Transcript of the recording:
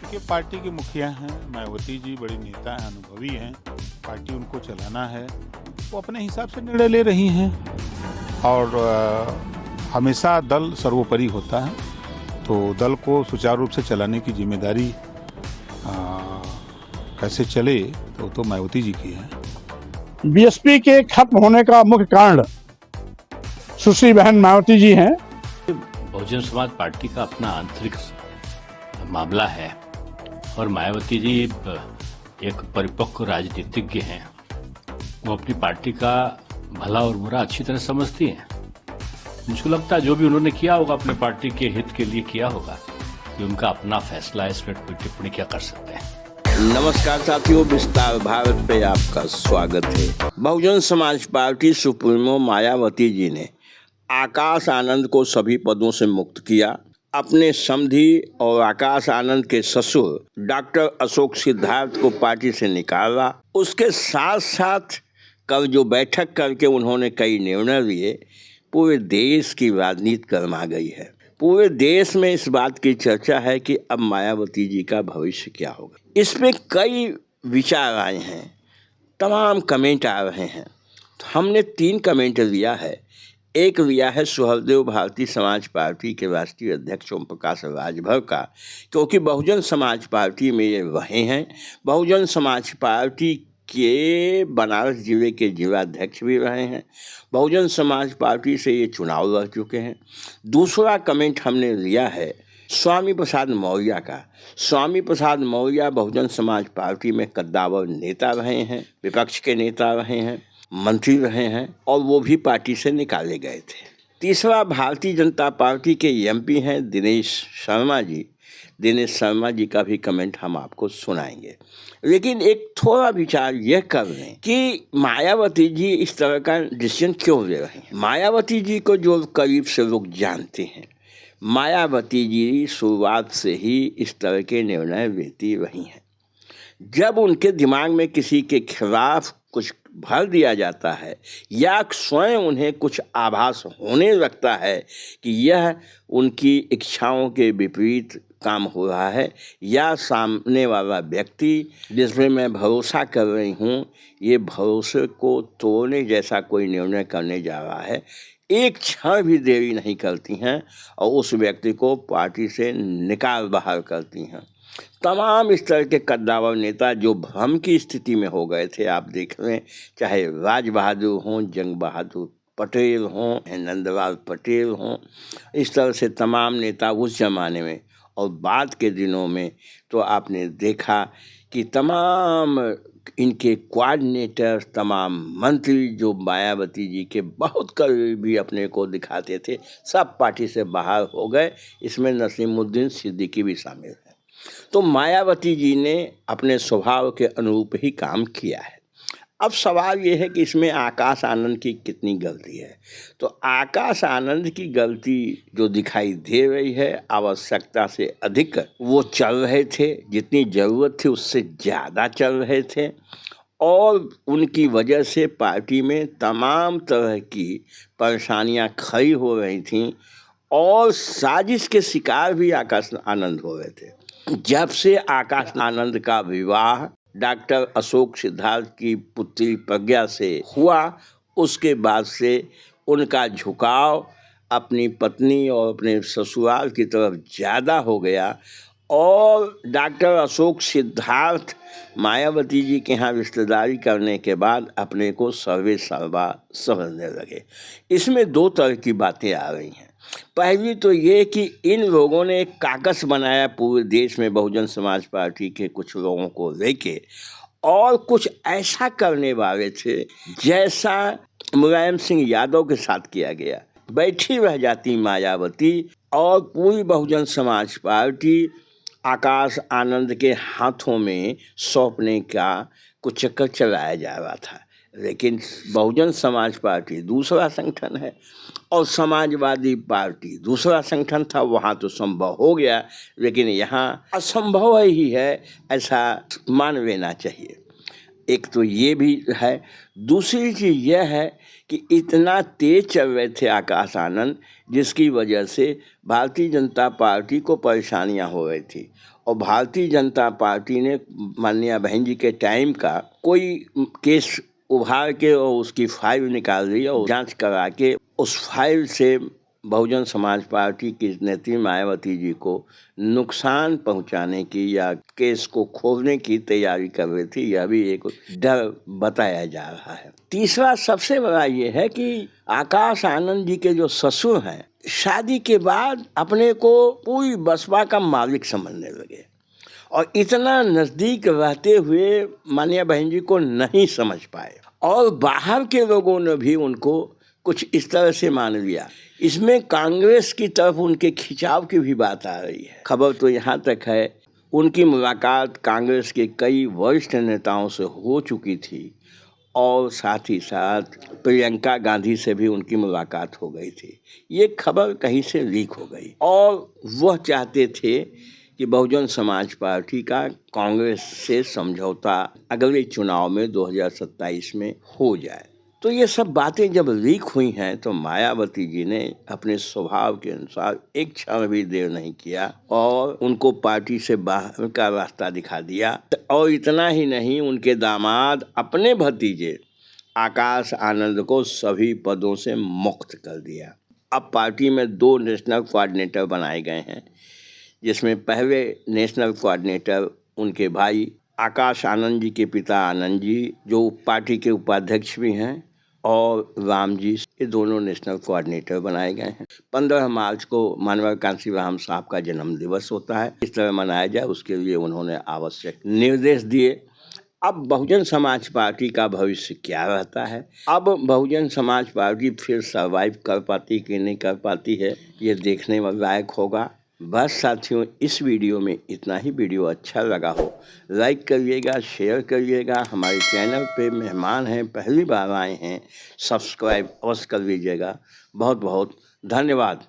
देखिए, पार्टी के मुखिया हैं मायावती जी, बड़ी नेता हैं, अनुभवी हैं। पार्टी उनको चलाना है, वो अपने हिसाब से निर्णय ले रही हैं और हमेशा दल सर्वोपरि होता है, तो दल को सुचारू रूप से चलाने की जिम्मेदारी कैसे चले तो मायावती जी की है। बीएसपी के खत्म होने का मुख्य कारण सुश्री बहन मायावती जी हैं। बहुजन समाज पार्टी का अपना आंतरिक मामला है और मायावती जी एक परिपक्व राजनीतिज्ञ हैं। वो अपनी पार्टी का भला और बुरा अच्छी तरह समझती हैं। मुझको लगता है जो भी उन्होंने किया होगा अपने पार्टी के हित के लिए किया होगा, कि उनका अपना फैसला है, इसमें कोई टिप्पणी क्या कर सकते हैं। नमस्कार साथियों, विस्तार भारत पे आपका स्वागत है। बहुजन समाज पार्टी सुप्रीमो मायावती जी ने आकाश आनंद को सभी पदों से मुक्त किया। अपने समधी और आकाश आनंद के ससुर डॉक्टर अशोक सिद्धार्थ को पार्टी से निकाला। उसके साथ साथ कल जो बैठक करके उन्होंने कई निर्णय लिए, पूरे देश की राजनीति गर्मा गई है। पूरे देश में इस बात की चर्चा है कि अब मायावती जी का भविष्य क्या होगा। इसमें कई विचार आए हैं, तमाम कमेंट आ रहे हैं। तो हमने 3 कमेंट लिया है। एक लिया है सुहृदेव भारतीय समाज पार्टी के राष्ट्रीय अध्यक्ष ओम प्रकाश राजभर का, क्योंकि बहुजन समाज पार्टी में ये रहे हैं। बहुजन समाज पार्टी के बनारस जिले के जिलाध्यक्ष भी रहे हैं। बहुजन समाज पार्टी से ये चुनाव लड़ चुके हैं। दूसरा कमेंट हमने लिया है स्वामी प्रसाद मौर्य का। स्वामी प्रसाद मौर्य बहुजन समाज पार्टी में कद्दावर नेता रहे हैं, विपक्ष के नेता रहे हैं, मंत्री रहे हैं और वो भी पार्टी से निकाले गए थे। तीसरा भारतीय जनता पार्टी के एमपी हैं दिनेश शर्मा जी। दिनेश शर्मा जी का भी कमेंट हम आपको सुनाएंगे, लेकिन एक थोड़ा विचार यह कर लें कि मायावती जी इस तरह का डिसीजन क्यों ले रहे हैं। मायावती जी को जो करीब से लोग जानते हैं, मायावती जी शुरुआत से ही इस तरह के निर्णय लेती रही हैं। जब उनके दिमाग में किसी के खिलाफ कुछ भर दिया जाता है या स्वयं उन्हें कुछ आभास होने लगता है कि यह उनकी इच्छाओं के विपरीत काम हो रहा है या सामने वाला व्यक्ति जिसमें मैं भरोसा कर रही हूँ ये भरोसे को तोड़ने जैसा कोई निर्णय करने जा रहा है, एक क्षण भी देरी नहीं करती हैं और उस व्यक्ति को पार्टी से निकाल बाहर करती हैं। तमाम इस तरह के कद्दावर नेता जो भ्रम की स्थिति में हो गए थे, आप देख रहे हैं, चाहे राज बहादुर हों, जंग बहादुर पटेल हों, नंदलाल पटेल हों, इस तरह से तमाम नेता उस जमाने में और बाद के दिनों में तो आपने देखा कि तमाम इनके कोऑर्डिनेटर, तमाम मंत्री जो मायावती जी के बहुत करीबी अपने को दिखाते थे, सब पार्टी से बाहर हो गए। इसमें नसीमुद्दीन सिद्दीकी भी शामिल है। तो मायावती जी ने अपने स्वभाव के अनुरूप ही काम किया है। अब सवाल ये है कि इसमें आकाश आनंद की कितनी गलती है। तो आकाश आनंद की गलती जो दिखाई दे रही है, आवश्यकता से अधिक वो चल रहे थे, जितनी ज़रूरत थी उससे ज़्यादा चल रहे थे और उनकी वजह से पार्टी में तमाम तरह की परेशानियां खड़ी हो रही थीं और साजिश के शिकार भी आकाश आनंद हो रहे थे। जब से आकाश आनंद का विवाह डॉक्टर अशोक सिद्धार्थ की पुत्री प्रज्ञा से हुआ, उसके बाद से उनका झुकाव अपनी पत्नी और अपने ससुराल की तरफ ज़्यादा हो गया और डॉक्टर अशोक सिद्धार्थ मायावती जी के यहाँ रिश्तेदारी करने के बाद अपने को सर्वे सर्वा समझने लगे। इसमें 2 तरह की बातें आ रही हैं। पहली तो ये कि इन लोगों ने एक काकस बनाया पूरे देश में बहुजन समाज पार्टी के कुछ लोगों को लेके और कुछ ऐसा करने वाले थे जैसा मुलायम सिंह यादव के साथ किया गया। बैठी रह जाती मायावती और पूरी बहुजन समाज पार्टी आकाश आनंद के हाथों में सौंपने का कुछ चक्कर चलाया जा रहा था। लेकिन बहुजन समाज पार्टी दूसरा संगठन है और समाजवादी पार्टी दूसरा संगठन था। वहाँ तो संभव हो गया, लेकिन यहाँ असंभव ही है, ऐसा मान लेना चाहिए। एक तो ये भी है। दूसरी चीज़ यह है कि इतना तेज चल रहे थे आकाश आनंद, जिसकी वजह से भारतीय जनता पार्टी को परेशानियां हो रही थी और भारतीय जनता पार्टी ने माननीय बहन जी के टाइम का कोई केस उभार के और उसकी फाइल निकाल दी और जांच करा के उस फाइल से बहुजन समाज पार्टी की नेत्री मायावती जी को नुकसान पहुंचाने की या केस को खोलने की तैयारी कर रही थी, यह भी एक डर बताया जा रहा है। तीसरा सबसे बड़ा ये है कि आकाश आनंद जी के जो ससुर हैं, शादी के बाद अपने को पूरी बसपा का मालिक समझने लगे और इतना नजदीक रहते हुए माननीय बहन जी को नहीं समझ पाए और बाहर के लोगों ने भी उनको कुछ इस तरह से मान लिया। इसमें कांग्रेस की तरफ उनके खिंचाव की भी बात आ रही है। खबर तो यहाँ तक है उनकी मुलाकात कांग्रेस के कई वरिष्ठ नेताओं से हो चुकी थी और साथ ही साथ प्रियंका गांधी से भी उनकी मुलाकात हो गई थी। ये खबर कहीं से लीक हो गई और वह चाहते थे कि बहुजन समाज पार्टी का कांग्रेस से समझौता अगले चुनाव में 2027 में हो जाए। तो ये सब बातें जब लीक हुई हैं तो मायावती जी ने अपने स्वभाव के अनुसार एक क्षण भी देर नहीं किया और उनको पार्टी से बाहर का रास्ता दिखा दिया। और इतना ही नहीं, उनके दामाद अपने भतीजे आकाश आनंद को सभी पदों से मुक्त कर दिया। अब पार्टी में 2 नेशनल कोऑर्डिनेटर बनाए गए हैं, जिसमें पहले नेशनल कोऑर्डिनेटर उनके भाई आकाश आनंद जी के पिता आनंद जी, जो पार्टी के उपाध्यक्ष भी हैं, और राम जी, ये दोनों नेशनल कोऑर्डिनेटर बनाए गए हैं। 15 मार्च को माननीय कांशीराम साहब का जन्म दिवस होता है, इस तरह मनाया जाए उसके लिए उन्होंने आवश्यक निर्देश दिए। अब बहुजन समाज पार्टी का भविष्य क्या रहता है, अब बहुजन समाज पार्टी फिर सर्वाइव कर पाती कि नहीं कर पाती है, ये देखने में लायक होगा। बस साथियों, इस वीडियो में इतना ही। वीडियो अच्छा लगा हो लाइक करिएगा, शेयर करिएगा। हमारे चैनल पे मेहमान हैं, पहली बार आए हैं, सब्सक्राइब अवश्य कर लीजिएगा। बहुत बहुत धन्यवाद।